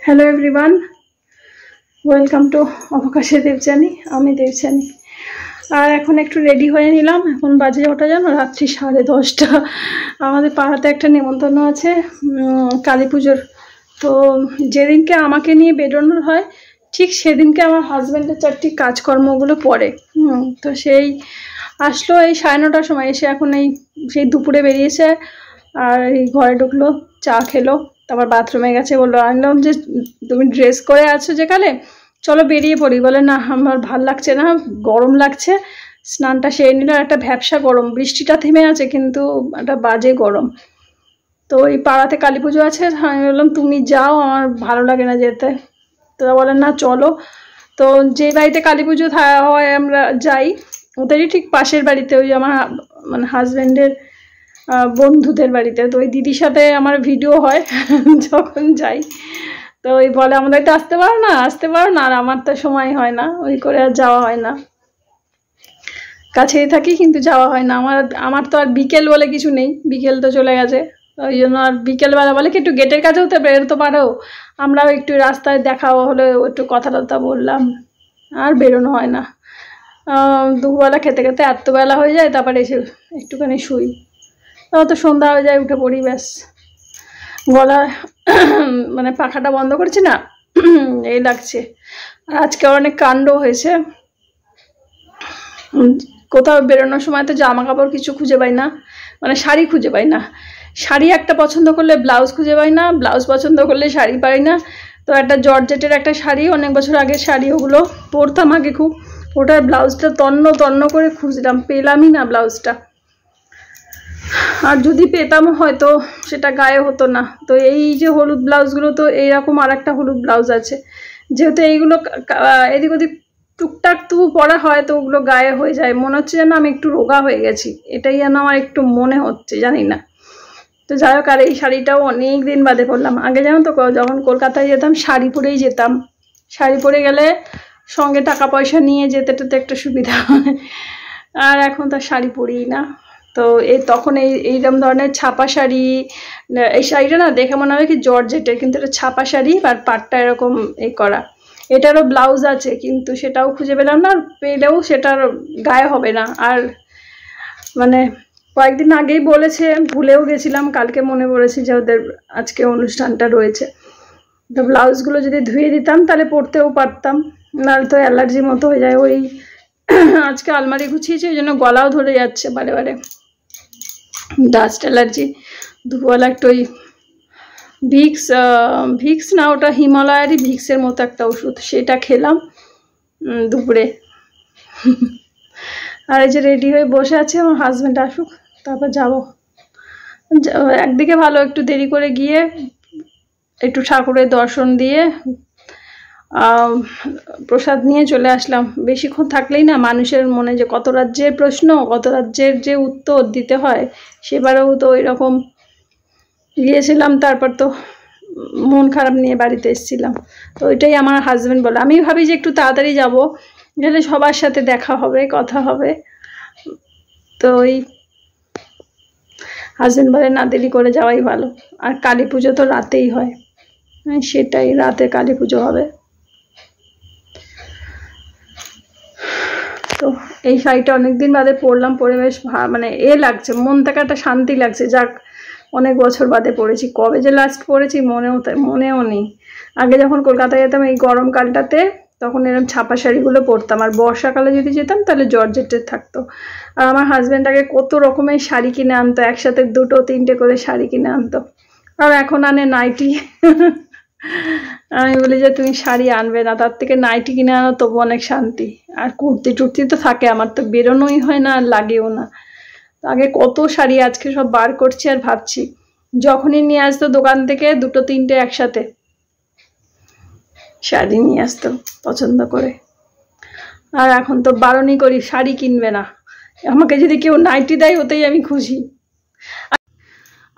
Hello everyone, welcome to অবকাশে দেবযানী। আমি দেবযানী। আর এখন একটু রেডি হয়ে নিলাম। এখন বাজে ওটা জানো রাত্রি 10:30। আমাদের পাড়াতে একটা নেমন্তন্ন আছে কালী পুজোর। তো যেদিনকে আমাকে নিয়ে বেরোনোর হয় ঠিক সেদিনকে আমার হাজব্যান্ডের চারটি কাজকর্মগুলো পড়ে। তো সেই আসলো এই 9:30টার সময়, এসে এখন সেই দুপুরে বেরিয়েছে আর এই ঘরে ঢুকলো, চা খেলো, তারপর বাথরুমে গেছে। বললো, আনলাম যে তুমি ড্রেস করে আছো যেখানে, চলো বেরিয়ে পড়ি। বলে না, আমার ভাল লাগছে না, গরম লাগছে। স্নানটা সেরে নিল। একটা ভ্যাপসা গরম, বৃষ্টিটা থেমে আছে কিন্তু একটা বাজে গরম। তো এই পাড়াতে কালী পুজো আছে। আমি বললাম তুমি যাও, আমার ভালো লাগে না যেতে। তো বলেন না চলো। তো যে বাড়িতে কালী পুজো হয় আমরা যাই, ওদেরই ঠিক পাশের বাড়িতে, ওই আমার মানে হাজব্যান্ডের বন্ধুদের বাড়িতে। তো ওই দিদির সাথে আমার ভিডিও হয় যখন যাই। তো ওই বলে আমাদের তো আসতে পারো না, আর আমার তো সময় হয় না, ওই করে আর যাওয়া হয় না। কাছেই থাকি কিন্তু যাওয়া হয় না। আমার তো আর বিকেল বলে কিছু নেই, বিকেল তো চলে গেছে। ওই জন্য আর বিকেলবেলা বলে কি একটু গেটের কাছেও তো বেরোতে পারো, আমরাও একটু রাস্তায় দেখাও হলে একটু কথা টথা বললাম, আর বেরোনো হয় না। দুপুরবেলা খেতে খেতে এত বেলা হয়ে যায়, তারপরে এসে একটুখানি শুই। তো সন্ধ্যা হয়ে যায়, উঠে পড়ি, ব্যাস। গলা মানে পাখাটা বন্ধ করছি না, এই লাগছে। আর আজকে অনেক কাণ্ড হয়েছে। কোথাও বেরোনোর সময় তো জামা কাপড় কিছু খুঁজে পাই না, মানে শাড়ি খুঁজে পাই না। শাড়ি একটা পছন্দ করলে ব্লাউজ খুঁজে পাই না, ব্লাউজ পছন্দ করলে শাড়ি পাই না। তো একটা জর্জেটের একটা শাড়ি, অনেক বছর আগের শাড়ি, ওগুলো পরতাম আগে খুব। ওটার ব্লাউজটা তন্ন তন্ন করে খুঁজলাম, পেলামই না ব্লাউজটা। আর যদি পেতাম হয়তো সেটা গায়ে হতো না। তো এই যে হলুদ ব্লাউজগুলো, তো এইরকম আর একটা হলুদ ব্লাউজ আছে, যেহেতু এইগুলো এদিক ওদিক টুকটাক তবু পরা হয়, তো ওগুলো গায়ে হয়ে যায়। মনে হচ্ছে যেন আমি একটু রোগা হয়ে গেছি, এটাই যেন আমার একটু মনে হচ্ছে, জানি না। তো যাই হোক, আর এই শাড়িটাও অনেক দিন বাদে পরলাম। আগে জানো তো, যখন কলকাতায় যেতাম শাড়ি পরেই যেতাম। শাড়ি পরে গেলে সঙ্গে টাকা পয়সা নিয়ে যেতে টেতে একটা সুবিধা হয়। আর এখন তো শাড়ি পরিই না। তো তখন এইরকম ধরনের ছাপা শাড়ি, এই শাড়িটা না দেখে মনে হয় কি জর্জেটের, কিন্তু এটা ছাপা শাড়ি আর পাটটা এরকম করা। এটারও ব্লাউজ আছে কিন্তু সেটাও খুঁজে পেলাম না, পেলেও সেটার গায়ে হবে না। আর মানে কয়েকদিন আগেই বলেছে, ভুলেও গেছিলাম, কালকে মনে পড়েছি যে ওদের আজকে অনুষ্ঠানটা রয়েছে। তো ব্লাউজগুলো যদি ধুয়ে দিতাম তাহলে পরতেও পারতাম, নাহলে তো অ্যালার্জির মতো হয়ে যায়। ওই আজকে আলমারি গুছিয়েছি, ওই জন্য গলাও ধরে যাচ্ছে বারে বারে, ডাস্ট অ্যালার্জি। দুপুরবেলা একটু ওই ভিক্স না, ওটা হিমালয়ারই ভিক্সের মতো একটা ওষুধ, সেটা খেলাম দুপুরে। আর এই যে রেডি হয়ে বসে আছে, আমার হাজব্যান্ড আসুক তারপর যাব। একদিকে ভালো, একটু দেরি করে গিয়ে একটু ঠাকুরের দর্শন দিয়ে প্রসাদ নিয়ে চলে আসলাম। বেশিক্ষণ থাকলেই না মানুষের মনে যে কত রাজ্যের প্রশ্ন, কত রাজ্যের যে উত্তর দিতে হয়। সেবারেও তো এরকম গিয়েছিলাম, তারপর তো মন খারাপ নিয়ে বাড়িতে এসেছিলাম। তো ওইটাই আমার হাজব্যান্ড বলে, আমি ভাবি যে একটু তাড়াতাড়ি যাব, গেলে সবার সাথে দেখা হবে, কথা হবে। তো ওই হাজব্যান্ড বলে না, দেরি করে যাওয়াই ভালো। আর কালী পুজো তো রাতেই হয়, সেটাই, রাতে কালী পুজো হবে। তো এই শাড়িটা অনেকদিন বাদে পরলাম, পরে বেশ মানে লাগছে, মন থেকে একটা শান্তি লাগছে। যাক, অনেক বছর বাদে পরেছি, কবে যে লাস্ট পরেছি মনেও নেই। আগে যখন কলকাতায় যেতাম এই গরমকালটাতে, তখন এরকম ছাপা শাড়িগুলো পরতাম। আর বর্ষাকালে যদি যেতাম তাহলে জর্জেটের থাকতো। আর আমার হাজব্যান্ড আগে কত রকমের শাড়ি কিনে আনতো, একসাথে 2-3টে করে শাড়ি কিনে আনতো। আর এখন আনে নাইটি। আমি বলি যে তুমি শাড়ি আনবে না, তার থেকে নাইটি কিনে আনো, তবু অনেক শান্তি। আর কুর্তি টুর্তি তো থাকে, আমার তো বেরোনোই হয় না, আর লাগেও না। আগে কত শাড়ি, আজকে সব বার করছি আর ভাবছি, যখনই নিয়ে আসতো দোকান থেকে 2-3টে একসাথে শাড়ি নিয়ে আসতো পছন্দ করে। আর এখন তো বারণই করি, শাড়ি কিনবে না। আমাকে যদি কেউ নাইটি দেয় ওতেই আমি খুশি।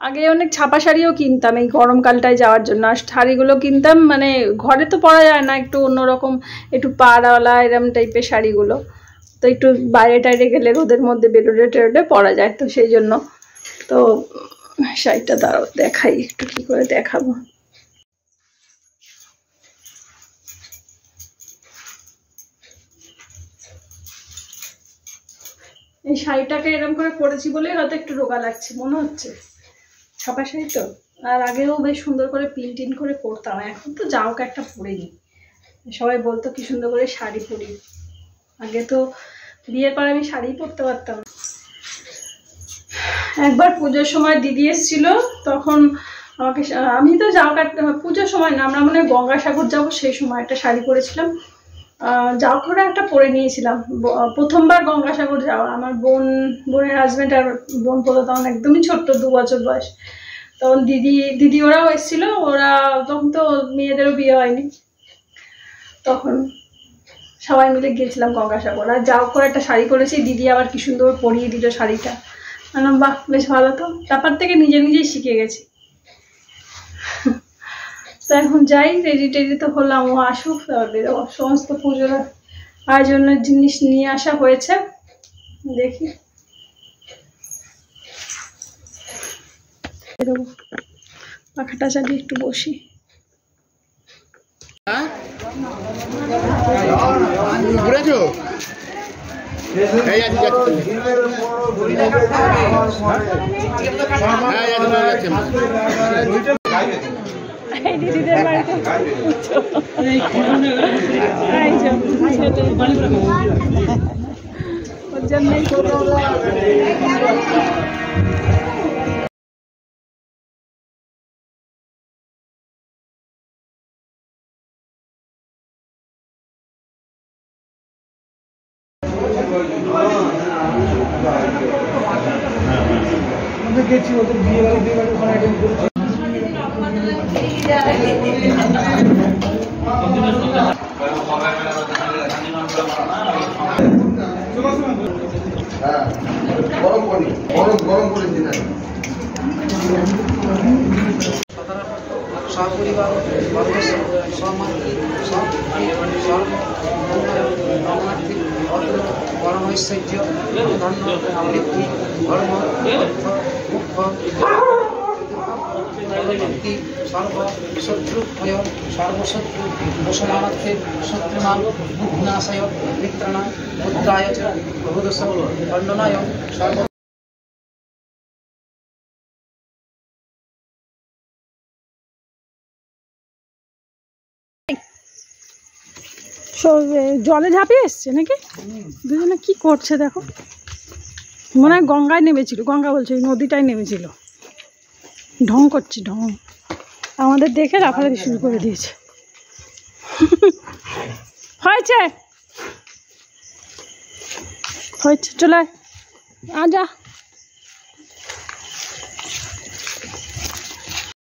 আগে অনেক ছাপা শাড়িও কিনতাম এই গরমকালটায় যাওয়ার জন্য। আর শাড়িগুলো কিনতাম মানে ঘরে তো পরা যায় না, একটু অন্যরকম, একটু পাড়ওয়ালা এরম টাইপের শাড়িগুলো। তো একটু বাইরে টাইরে গেলে রোদের মধ্যে বেরোলে টেরোলে পরা যায়, তো সেই জন্য। তো শাড়িটা দাঁড়াও দেখাই, একটু কী করে দেখাবো। এই শাড়িটাকে এরকম করে পরেছি বলেই হয়তো একটু রোগা লাগছে মনে হচ্ছে, ছাপা শাড়ি তো। আর আগেও বেশ সুন্দর করে পিন টিন করে পরতাম, এখন তো যাওক একটা পরে নিই। সবাই বলতো কি সুন্দর করে শাড়ি পরি, আগে তো বিয়ের পর আমি শাড়ি পরতে পারতাম। একবার পুজোর সময় দিদি এসেছিল, তখন আমাকে, আমি তো যাও কাটতে, পুজোর সময় না, আমরা মনে হয় গঙ্গাসাগর যাবো সেই সময় একটা শাড়ি পরেছিলাম, যাও করে একটা পরে নিয়েছিলাম। প্রথমবার গঙ্গাসাগর যাওয়া, আমার বোনের হাজব্যান্ড আর বোন বলো তখন একদমই ছোট্ট, 2 বছর বয়স। তখন দিদি ওরাও এসেছিল, ওরা তখন তো মেয়েদেরও বিয়ে হয়নি, তখন সবাই মিলে গিয়েছিলাম গঙ্গাসাগর। আর যাও করে একটা শাড়ি পরেছি, দিদি আবার কি সুন্দর পরিয়ে দিল শাড়িটা। বাহ বেশ ভালো, তো তারপর থেকে নিজেই শিখে গেছি। তো এখন যাই, রেডি টেডি তো হলাম, ও আসুক তারপর বেরোবো। সমস্ত পুজোর আয়োজনের জিনিস নিয়ে আসা হয়েছে, দেখি বেরোবো। পাখাটা চালিয়ে একটু বসি। দিদিদের বাড়িতে ওর জন্যই গেছি ওদের বিয়ে বাড়ি ওখানে অ্যাটেন্ড করেছি। সপরিবার রমণার্থী পরমৈশ্বর্য ধন্য বৃদ্ধি ধর্ম মুক্তি সর্ব শত্রুভয় সর্বশত্রু উপশমানার্থে শত্রুনাম বিনাশায় মিত্রাণাম মুদ্রায় চ বহুদশ খণ্ডনায় সর্ব। জলে ঝাঁপিয়ে এসছে নাকি দুজনে, কি করছে দেখো, মনে হয় গঙ্গায় নেমেছিল, গঙ্গা বলছে নদীটাই নেমেছিল, ঢং করছে ঢং। আমাদের দেখে লাফালাফি শুরু করে দিয়েছে। হয়েছে হয়েছে, চলে আয়, যা।